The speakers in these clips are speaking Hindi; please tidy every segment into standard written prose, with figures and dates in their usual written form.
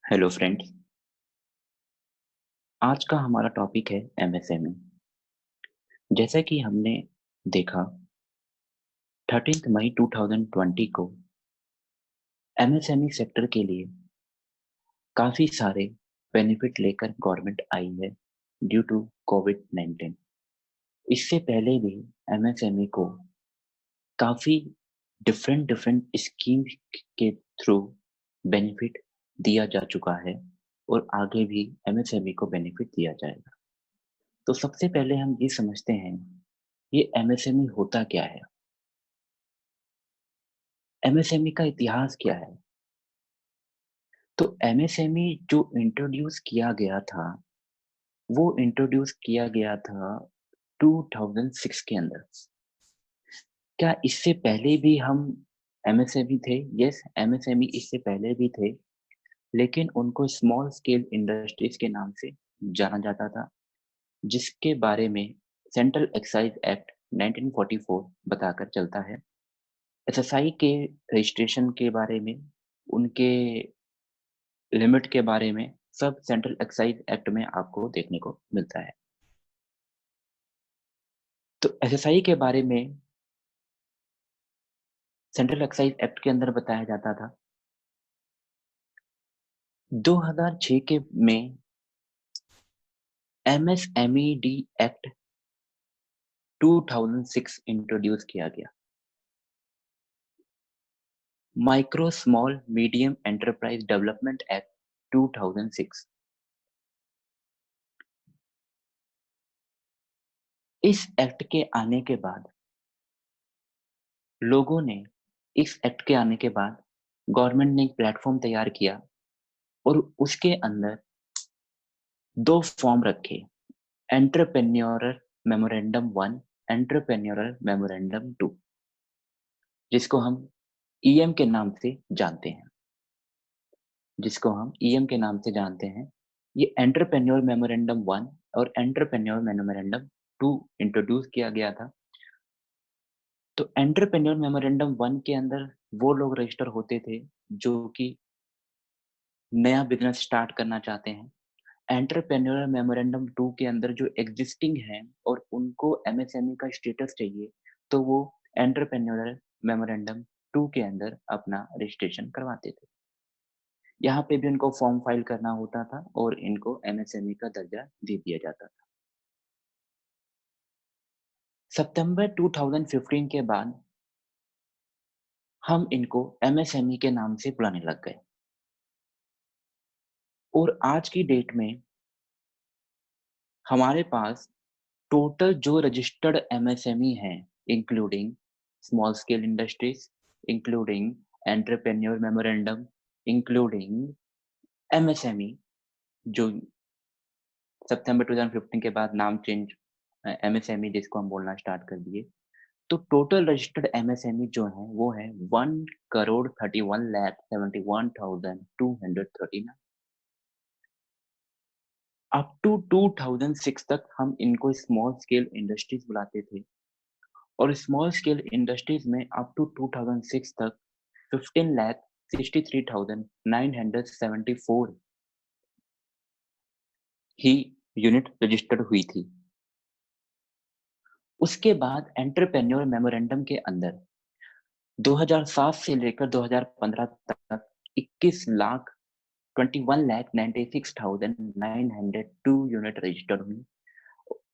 Hello friends. आज का हमारा टॉपिक है एमएसएमई। जैसा कि हमने देखा 13 मई 2020 को एमएसएमई सेक्टर के लिए काफी सारे बेनिफिट लेकर गवर्नमेंट आई है ड्यू टू कोविड 19। इससे पहले भी एमएसएमई को काफी डिफरेंट डिफरेंट स्कीम के थ्रू बेनिफिट दिया जा चुका है और आगे भी एमएसएमई को बेनिफिट दिया जाएगा। तो सबसे पहले हम ये समझते हैं ये एमएसएमई होता क्या है। एमएसएमई का इतिहास क्या है? तो एमएसएमई जो इंट्रोड्यूस किया गया था, वो इंट्रोड्यूस किया गया था 2006 के अंदर। क्या इससे पहले भी हम एमएसएमई थे? यस, एमएसएमई इससे पहले भी थे, लेकिन उनको स्मॉल स्केल इंडस्ट्रीज के नाम से जाना जाता था, जिसके बारे में सेंट्रल एक्साइज एक्ट 1944 बताकर चलता है। एसएसआई के रजिस्ट्रेशन के बारे में, उनके लिमिट के बारे में सब सेंट्रल एक्साइज एक्ट में आपको देखने को मिलता है। तो एसएसआई के बारे में सेंट्रल एक्साइज एक्ट के अंदर बताया जाता था। 2006 के में एमएसएमईडी एक्ट 2006 इंट्रोड्यूस किया गया। Micro small medium enterprise development act 2006। इस एक्ट के आने के बाद लोगों ने इस एक्ट के आने के बाद गवर्नमेंट ने एक प्लेटफॉर्म तैयार किया और उसके अंदर 2 फॉर्म रखे, एंटरप्रेन्योरल मेमोरेंडम 1, एंटरप्रेन्योरल मेमोरेंडम 2, जिसको हम ईएम के नाम से जानते हैं। ये एंटरप्रेन्योर मेमोरेंडम 1 और एंटरप्रेन्योर मेमोरेंडम 2 इंट्रोड्यूस किया गया था। तो एंटरप्रेन्योर मेमोरेंडम 1 के अंदर वो लोग रजिस्टर होते थे जो कि नया बिज़नेस स्टार्ट करना चाहते हैं। एंटरप्रेन्योर मेमोरेंडम 2 के अंदर जो एग्जिस्टिंग हैं और उनको एमएसएमई का स्टेटस चाहिए, तो वो एंटरप्रेन्योर मेमोरेंडम 2 के अंदर अपना रजिस्ट्रेशन करवाते थे। यहाँ पे भी उनको फॉर्म फाइल करना होता था और इनको एमएसएमई का दर्जा दे दिया जाता था। सितंबर 2015 के बाद हम इनको एमएसएमई के नाम से बुलाने लग गए और आज की डेट में हमारे पास टोटल जो रजिस्टर्ड एमएसएमई हैं, including small scale industries, including entrepreneur memorandum, including MSME, जो सितंबर 2015 के बाद नाम चेंज एमएसएमई जिसको हम बोलना स्टार्ट कर दिए। तो टोटल रजिस्टर्ड एमएसएमई जो है वो है 1,31,71,239। अप टू 2006 तक हम इनको स्मॉल स्केल इंडस्ट्रीज बुलाते थे और स्मॉल स्केल इंडस्ट्रीज में अप टू 2006 तक 15,63,974 ही यूनिट रजिस्टर्ड हुई थी। उसके बाद एंटरप्रेन्योर मेमोरेंडम के अंदर 2007 से लेकर 2015 तक 21 लाख 21,96,902 यूनिट रजिस्टर्ड हुई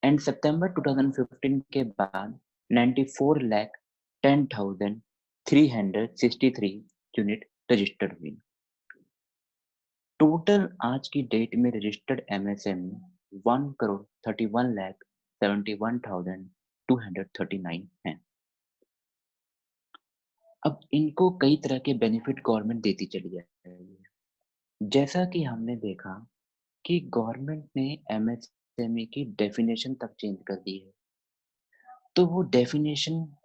एंड सितंबर 2015 के बाद 94,10,363 यूनिट रजिस्टर्ड हुई। टोटल आज की डेट में रजिस्टर्ड एमएसएमई 1,31,71,239 हैं। अब इनको कई तरह के बेनिफिट गवर्नमेंट देती चली है। जैसा कि हमने देखा कि गवर्नमेंट ने एमएसएमई की डेफिनेशन तक चेंज कर दी है। तो वो डेफिनेशन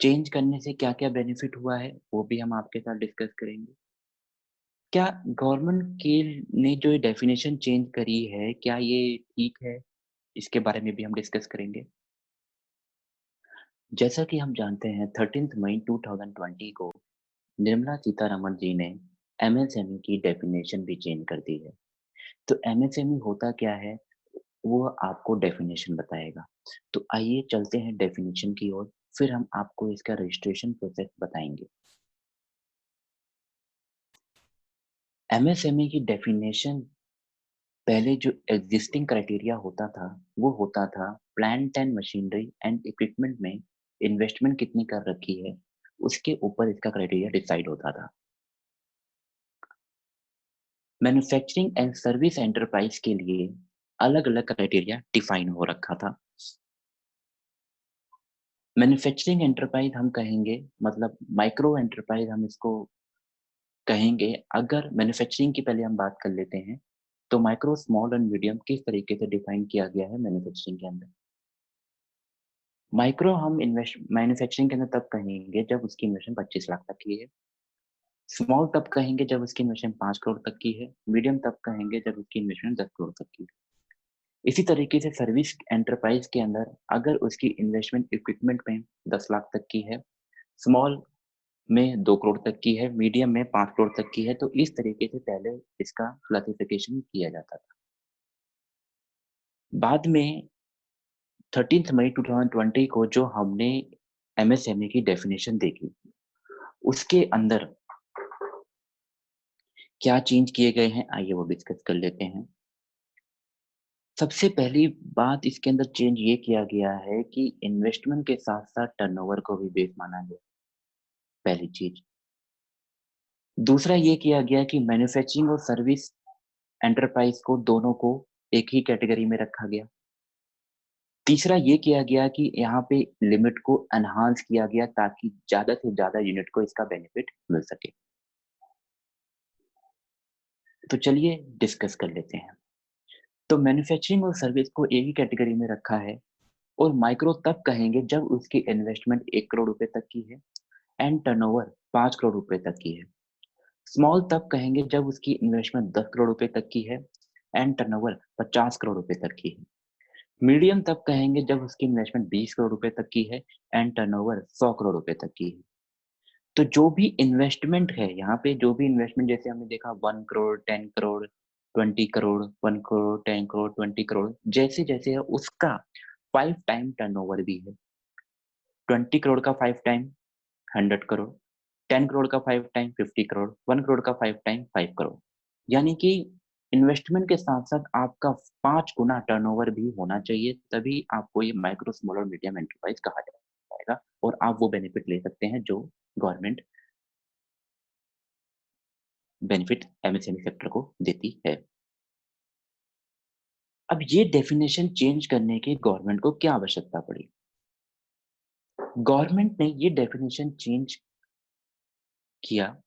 चेंज करने से क्या-क्या बेनिफिट हुआ है, वो भी हम आपके साथ डिस्कस करेंगे। क्या गवर्नमेंट के ने जो ये डेफिनेशन चेंज करी है, क्या ये ठीक है? इसके बारे में भी हम डिस्कस करेंगे। जैसा कि हम जानते हैं 13 मई 2020 को निर्मला सीतारमण जी ने एमएसएमई की डेफिनेशन भी चेंज कर दी है। तो एमएसएमई होता क्या है, वो आपको डेफिनेशन बताएगा। तो आइए चलते हैं डेफिनेशन की ओर, फिर हम आपको इसका रजिस्ट्रेशन प्रोसेस बताएँगे। एमएसएमई की डेफिनेशन पहले जो एग्जिस्टिंग क्राइटेरिया होता था, वो होता था plant and machinery and equipment में इन्वेस्टमेंट कितनी कर रखी है, उसके ऊपर इसका क्राइटेरिया डिसाइड होता था। मैन्युफैक्चरिंग एंड सर्विस एंटरप्राइज के लिए अलग-अलग क्राइटेरिया डिफाइन हो रखा था। मैन्युफैक्चरिंग एंटरप्राइज हम कहेंगे, मतलब माइक्रो एंटरप्राइज हम इसको कहेंगे। अगर मैन्युफैक्चरिंग की पहले हम बात कर लेते हैं, तो माइक्रो, स्मॉल एंड मीडियम किस तरीके से डिफाइन किया गया है मैन्युफैक्चरिंग के अंदर। माइक्रो हम इन्वेस्ट मैन्युफैक्चरिंग के अंदर तब कहेंगे जब उसकी इन्वेस्टमेंट 25 लाख तक की है। स्मॉल तब कहेंगे जब उसकी इन्वेस्टमेंट 5 करोड़ तक की है। मीडियम तब कहेंगे जब उसकी इन्वेस्टमेंट 10 करोड़ तक की है। इसी तरीके से सर्विस एंटरप्राइज के अंदर अगर उसकी इन्वेस्टमेंट इक्विपमेंट में 10 लाख तक की है, स्मॉल में 2 करोड़ तक की है, मीडियम में 5 करोड़ तक की है, तो इस तरीके से पहले इसका क्लासिफिकेशन किया जाता था। बाद में 13 मई 2020 को जो हमने एमएसएमई की डेफिनिशन देखी, उसके अंदर क्या चेंज किए गए हैं, आइए वो डिस्कस कर लेते हैं। सबसे पहली बात इसके अंदर चेंज ये किया गया है कि इन्वेस्टमेंट के साथ-साथ टर्नओवर को भी बेस माना गया, पहली चीज़। दूसरा ये किया गया कि मैन्युफैक्चरिंग और सर्विस एंटरप्राइज़ को दोनों को एक ही कैटेगरी में रखा गया। तीसरा ये किया गया कि यहाँ पे लिमिट को एनहांस किया गया ताकि ज़्यादा से ज़्यादा यूनिट को इसका बेनिफिट मिल सके। तो चलिए डिस्कस कर लेते हैं। तो मैन्युफैक्चरिंग और सर्विस को एक ही कैटेगरी में रखा है और माइक्रो तब कहेंगे जब उसकी इन्वेस्टमेंट 1 करोड़ रुपए तक की है एंड टर्नओवर 5 करोड़ रुपए तक की है। स्मॉल तब कहेंगे जब उसकी इन्वेस्टमेंट 10 करोड़ रुपए तक की है एंड टर्नओवर 50 करोड़ रुपए तक की है। मीडियम तब कहेंगे जब उसकी इन्वेस्टमेंट 20 करोड़ रुपए तक की है एंड टर्नओवर 100 करोड़ रुपए तक की है। तो जो भी इन्वेस्टमेंट है, यहाँ पे जो भी इन्वेस्टमेंट जैसे हमने देखा 1 करोड़, 10 करोड़, 20 करोड़, 1 करोड़, 10 करोड़, 20 करोड़, जैसे-जैसे है उसका 5 टाइम टर्नओवर भी है। 20 करोड़ का 5 टाइम 100 करोड़, 10 करोड़ का 5 टाइम 50 करोड़, 1 करोड़ का 5 टाइम 5 करोड़। यानी कि इन्वेस्टमेंट के साथ-साथ आपका 5 गुना टर्नओवर भी होना चाहिए, तभी आपको ये माइक्रो, स्मॉल और मीडियम एंटरप्राइज़ कहा जाएगा और आप वो बेनिफिट ले सकते हैं जो गवर्नमेंट बेनिफिट एमएसएमई सेक्टर को देती है। अब ये डेफिनिशन चेंज करने की गवर्नमेंट को क्या आवश्यकता पड़ी? गवर्नमेंट ने ये डेफिनिशन चेंज किया।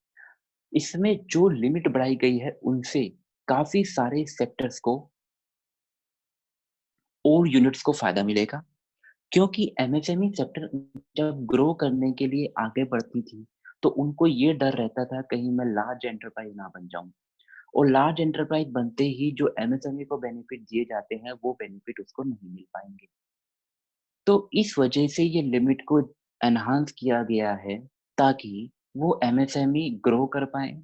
इसमें जो लिमिट बढ़ाई गई है उनसे काफ़ी सारे सेक्टर्स को और यूनिट्स को फ़ायदा मिलेगा, क्योंकि एमएसएमई सेक्टर जब ग्रो करने के लिए आगे बढ़ती थी, तो उनको ये डर रहता था कहीं मैं लार्ज एंटरप्राइज़ ना बन जाऊँ और लार्ज एंटरप्राइज़ बनते ही जो एमएसएमई को बेनिफिट दिए जाते हैं, वो बेनिफिट उसको नहीं मिल पाएँगे। तो इस वजह से ये लिमिट को एनहांस किया गया है ताकि वो एमएसएमई ग्रो कर पाएँ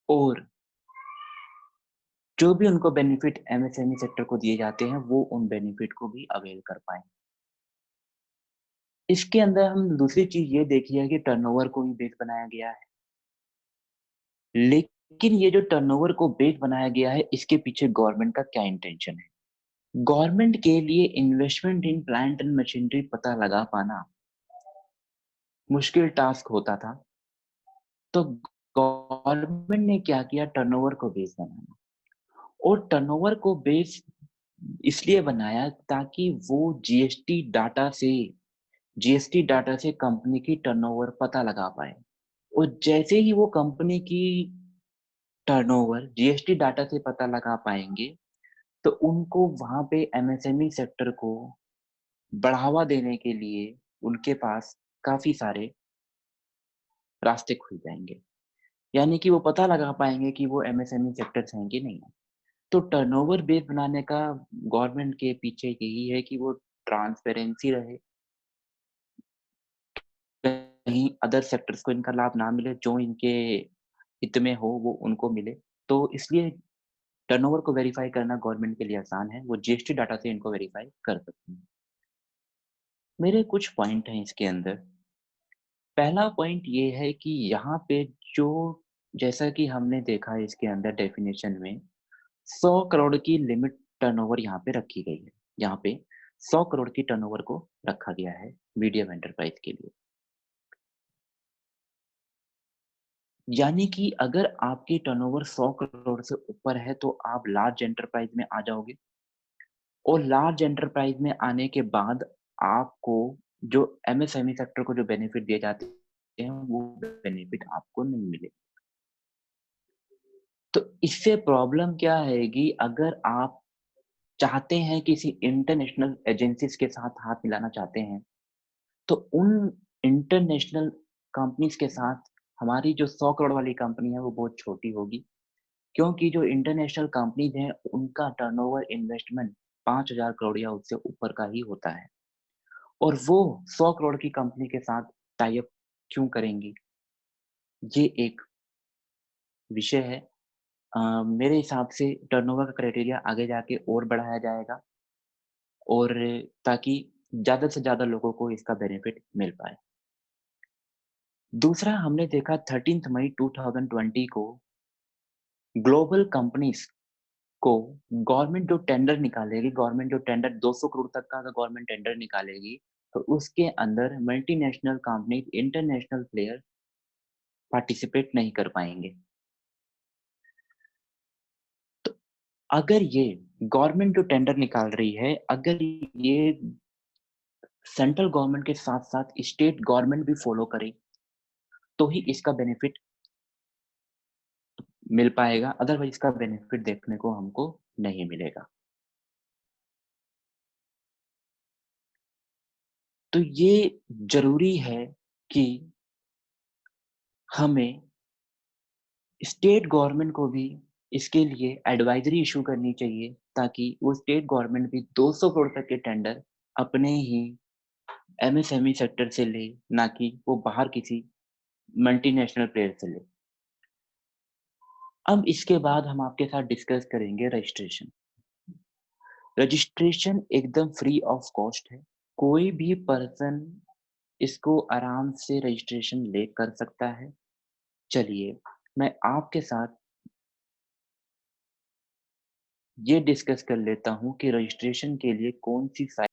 और जो भी उनको बेनिफिट एमएसएमई सेक्टर को दिए जाते हैं, वो उन बेनिफिट को भी अवेल कर पाएँ। इसके अंदर हम दूसरी चीज़ ये देखी है कि टर्नओवर को भी बेस बनाया गया है। लेकिन ये जो टर्नओवर को बेस बनाया गया है, इसके पीछे गवर्नमेंट का क्या इंटेंशन है? गवर्नमेंट के लिए investment in plant and machinery पता लगा पाना मुश्किल टास्क होता था। तो गवर्नमेंट ने क्या किया, टर्नओवर को बेस बनाया और टर्नओवर को बेस इसलिए बनाया ताकि वो जीएसटी डाटा से कंपनी की टर्नओवर पता लगा पाए और जैसे ही वो कंपनी की टर्नओवर जीएसटी डाटा से पता लगा पाएँगे, तो उनको वहाँ पे एमएसएमई सेक्टर को बढ़ावा देने के लिए उनके पास काफ़ी सारे रास्ते खुल जाएँगे। यानी कि वो पता लगा पाएँगे कि वो एमएसएमई सेक्टर्स हैं कि नहीं। तो टर्नओवर बेस बनाने का गवर्नमेंट के पीछे यही है कि वो ट्रांसपेरेंसी रहे, कहीं अदर सेक्टर्स को इनका लाभ ना मिले जो इनके हित में हो वो उनको मिले। तो इसलिए टर्नओवर को वेरीफ़ाई करना गवर्नमेंट के लिए आसान है, वो जीएसटी डाटा से इनको वेरीफ़ाई कर सकते हैं। मेरे कुछ पॉइंट हैं इसके अंदर। पहला पॉइंट ये है कि यहाँ पे जो जैसा कि हमने देखा है इसके अंदर डेफ़िनेशन में 100 करोड़ की लिमिट टर्नओवर यहाँ पे रखी गई है। यहाँ पे 100 करोड़ की टर्नओवर को रखा गया है मीडियम एंटरप्राइज़ के लिए। यानी कि अगर आपकी टर्नओवर 100 करोड़ से ऊपर है तो आप लार्ज एंटरप्राइज़ में आ जाओगे और लार्ज एंटरप्राइज़ में आने के बाद आपको जो एमएसएमई सेक्टर को जो बेनिफिट दिए जाते हैं, वो बेनिफिट आपको नहीं मिले। तो इससे प्रॉब्लम क्या आएगी अगर आप चाहते हैं किसी इंटरनेशनल एजेंसीज़ के साथ हाथ मिलाना चाहते हैं, तो उन इंटरनेशनल कंपनीज़ के साथ हमारी जो 100 करोड़ वाली कंपनी है, वो बहुत छोटी होगी। क्योंकि जो इंटरनेशनल कंपनीज़ हैं, उनका टर्नओवर इन्वेस्टमेंट 5,000 करोड़ या उससे ऊपर का ही होता है और वो 100 करोड़ की कंपनी के साथ टाई अप क्यों करेंगी? ये एक विषय है। मेरे हिसाब से टर्नओवर का क्राइटेरिया आगे जाके और बढ़ाया जाएगा और ताकि ज़्यादा से ज़्यादा लोगों को इसका बेनिफिट मिल पाए। दूसरा हमने देखा 13th मई 2020 को ग्लोबल कंपनीज़ को गवर्नमेंट जो टेंडर निकालेगी, गवर्नमेंट जो टेंडर 200 करोड़ तक का अगर गवर्नमेंट टेंडर निकालेगी, तो उसके अंदर multinational company, international player participate नहीं कर पाएँगे। तो अगर ये गवर्नमेंट जो टेंडर निकाल रही है, अगर ये सेंट्रल गवर्नमेंट के साथ-साथ स्टेट गवर्नमेंट भी फॉलो करे, तो ही इसका बेनिफिट मिल पाएगा, अदरवाइज़ इसका बेनिफिट देखने को हमको नहीं मिलेगा। तो ये ज़रूरी है कि हमें स्टेट गवर्नमेंट को भी इसके लिए एडवाइज़री इश्यू करनी चाहिए, ताकि वो स्टेट गवर्नमेंट भी 200 करोड़ तक के टेंडर अपने ही एमएसएमई सेक्टर से ले, ना कि वो बाहर किसी मल्टीनेशनल प्लेयर से ले। अब इसके बाद हम आपके साथ डिस्कस करेंगे रजिस्ट्रेशन। रजिस्ट्रेशन एकदम फ्री ऑफ कॉस्ट है। कोई भी पर्सन इसको आराम से रजिस्ट्रेशन ले कर सकता है। चलिए, मैं आपके साथ ये डिस्कस कर लेता हूँ कि रजिस्ट्रेशन के लिए कौन-सी साइट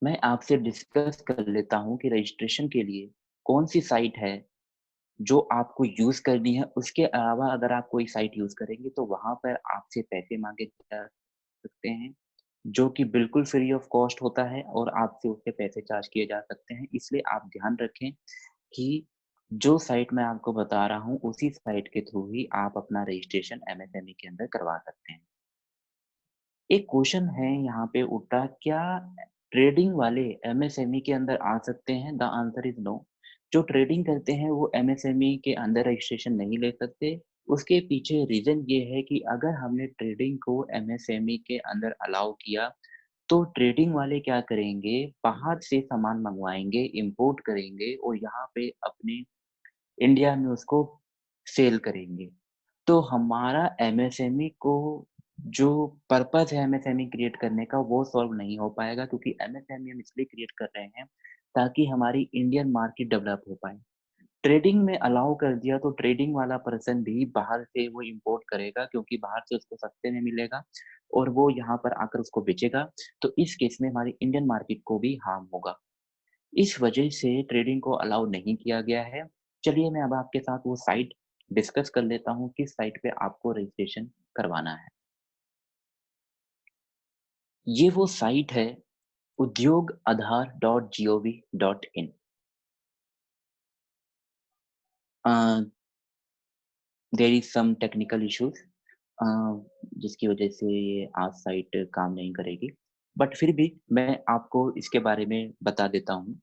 मैं आपसे डिस्कस कर लेता हूँ कि रजिस्ट्रेशन के लिए कौन-सी साइट है, जो आपको यूज़ करनी है। उसके अलावा अगर आप कोई साइट यूज़ करेंगे, तो वहाँ पर आपसे पैसे माँगे जा सकते हैं, जो कि बिल्कुल फ्री ऑफ कॉस्ट होता है और आपसे उसके पैसे चार्ज किए जा सकते हैं। इसलिए आप ध्यान रखें कि जो साइट मैं आपको बता रहा हूँ, उसी साइट के थ्रू ही आप अपना रजिस्ट्रेशन एमएसएमई के अंदर करवा सकते हैं। एक क्वेश्चन है यहाँ पे उठा, क्या ट्रेडिंग वाले एमएसएमई के अंदर आ सकते हैं? The answer is no. जो ट्रेडिंग करते हैं वो एमएसएमई के अंदर रजिस्ट्रेशन नहीं ले सकते। उसके पीछे रीज़न ये है कि अगर हमने ट्रेडिंग को एमएसएमई के अंदर अलाउ किया, तो ट्रेडिंग वाले क्या करेंगे, बाहर से सामान मँगवाएँगे, इम्पोर्ट करेंगे और यहाँ पे अपने इंडिया में उसको सेल करेंगे। तो हमारा एमएसएमई को जो पर्पज़ है एमएसएमई क्रिएट करने का वो सॉल्व नहीं हो पाएगा, क्योंकि एमएसएमई हम इसलिए क्रिएट कर रहे हैं ताकि हमारी इंडियन मार्केट डेवलप हो पाए। ट्रेडिंग में अलाउ कर दिया तो ट्रेडिंग वाला पर्सन भी बाहर से वो इम्पोर्ट करेगा, क्योंकि बाहर से उसको सस्ते में मिलेगा और वो यहाँ पर आकर उसको बेचेगा। तो इस केस में हमारी इंडियन मार्केट को भी हार्म होगा। इस वजह से ट्रेडिंग को अलाउ नहीं किया गया है। चलिए मैं अब आपके साथ वो साइट डिस्कस कर लेता हूँ, किस साइट पे आपको रजिस्ट्रेशन करवाना है। ये वो साइट है Udyog Aadhaar .gov.in। Uh, there is some technical issues uh, जिसकी वजह से ये आज साइट काम नहीं करेगी। बट फिर भी मैं आपको इसके बारे में बता देता हूँ।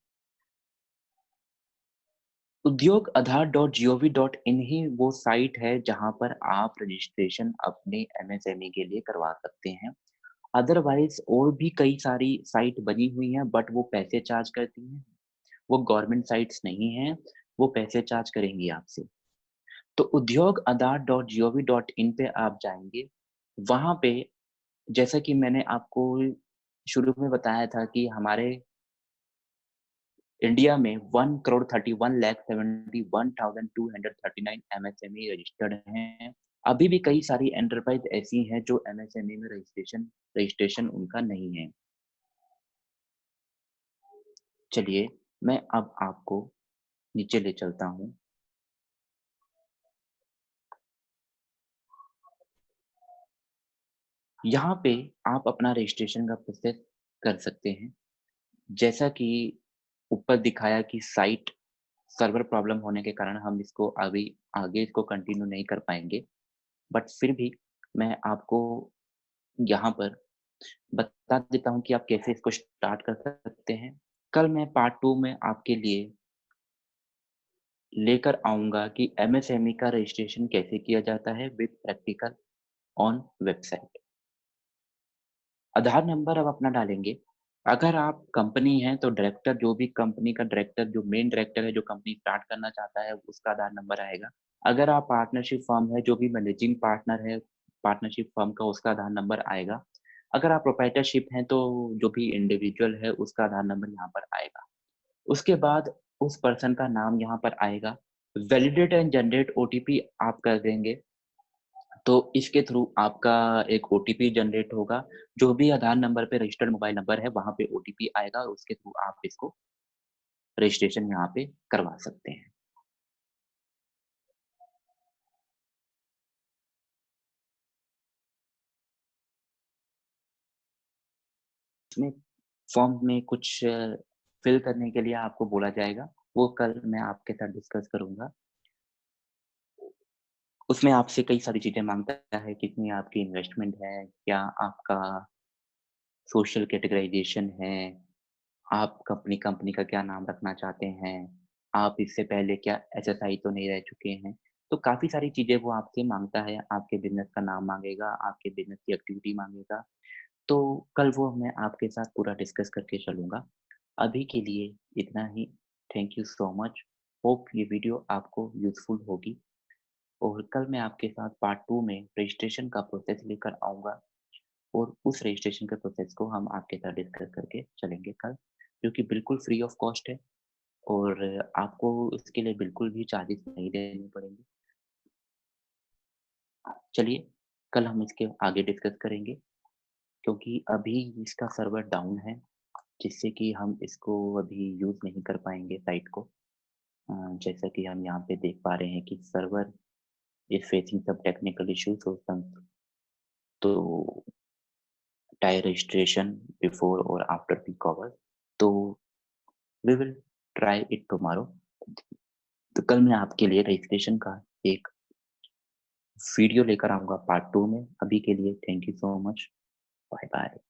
उद्योग आधार .gov.in ही वो साइट है जहाँ पर आप रजिस्ट्रेशन अपने एमएसएमई के लिए करवा सकते हैं। अदरवाइज़ और भी कई सारी साइट बनी हुई हैं, बट वो पैसे चार्ज करती हैं। वो गवर्नमेंट साइट्स नहीं हैं, वो पैसे चार्ज करेंगी आपसे। तो उद्योग आधार .gov.in पे आप जाएँगे, वहाँ पे जैसा कि मैंने आपको शुरू में बताया था कि हमारे इंडिया में 1,31,71,239 एमएसएमई रजिस्टर्ड हैं। अभी भी कई सारी एंटरप्राइज़ ऐसी हैं जो एमएसएमई में रजिस्ट्रेशन उनका नहीं है। चलिए, मैं अब आपको नीचे ले चलता हूँ। यहाँ पे आप अपना रजिस्ट्रेशन का प्रोसेस कर सकते हैं। जैसा कि ऊपर दिखाया कि साइट सर्वर प्रॉब्लम होने के कारण हम इसको अभी आगे इसको कंटिन्यू नहीं कर पाएँगे। बट फिर भी मैं आपको यहाँ पर बता देता हूँ कि आप कैसे इसको स्टार्ट कर सकते हैं। कल मैं पार्ट 2 में आपके लिए लेकर आऊँगा कि एमएसएमई का रजिस्ट्रेशन कैसे किया जाता है with practical on website. Aadhaar number अब अपना डालेंगे। अगर आप कंपनी हैं तो डायरेक्टर जो भी कंपनी का डायरेक्टर जो मेन डायरेक्टर है जो कंपनी स्टार्ट करना चाहता है उसका आधार नंबर आएगा। अगर आप पार्टनरशिप फर्म है जो भी मैनेजिंग पार्टनर है पार्टनरशिप फर्म का उसका आधार नंबर आएगा। अगर आप प्रोप्राइटरशिप हैं तो जो भी इंडिविजुअल है उसका आधार नंबर यहाँ पर आएगा। उसके बाद उस पर्सन का नाम यहाँ पर आएगा। वैलिडेट एंड जनरेट ओटीपी आप कर देंगे। तो इसके थ्रू आपका एक ओटीपी जनरेट होगा। जो भी आधार नंबर पे रजिस्टर्ड मोबाइल नंबर है, वहाँ पे ओटीपी आएगा और उसके थ्रू आप इसको रजिस्ट्रेशन यहाँ पे करवा सकते हैं। इसमें फॉर्म में कुछ फिल करने के लिए आपको बोला जाएगा, वो कल मैं आपके साथ डिस्कस करूँगा। उसमें आपसे कई सारी चीज़ें माँगता है, कितनी आपकी इन्वेस्टमेंट है, क्या आपका सोशल कैटेगराइज़ेशन है, आप अपनी कंपनी का क्या नाम रखना चाहते हैं? आप इससे पहले क्या एसएसआई तो नहीं रह चुके हैं? तो काफ़ी सारी चीज़ें वो आपसे माँगता है, आपके बिज़नेस का नाम माँगेगा, आपके बिज़नेस की एक्टिविटी माँगेगा। तो कल वो मैं आपके साथ पूरा डिस्कस करके चलूँगा। अभी के लिए इतना ही। Thank you so much. Hope ये वीडियो आपको यूज़फुल होगी और कल मैं आपके साथ पार्ट 2 में रजिस्ट्रेशन का प्रोसेस लेकर आऊँगा। और उस रजिस्ट्रेशन के प्रोसेस को हम आपके साथ डिस्कस करके चलेंगे कल, जो कि बिल्कुल फ्री ऑफ कॉस्ट है और आपको इसके लिए बिल्कुल भी चार्जेस नहीं देने पड़ेंगे। चलिए, कल हम इसके आगे डिस्कस करेंगे क्योंकि अभी इसका सर्वर डाउन है, जिससे कि हम इसको अभी यूज़ नहीं कर पाएँगे साइट को। जैसा कि हम यहाँ पे देख पा रहे हैं कि server is facing some technical issues so some to try registration before और आफ्टर पीक आवर्स। तो we will try it tomorrow. तो कल मैं आपके लिए रजिस्ट्रेशन का एक वीडियो लेकर आऊँगा पार्ट 2 में। अभी के लिए thank you so much. Bye bye.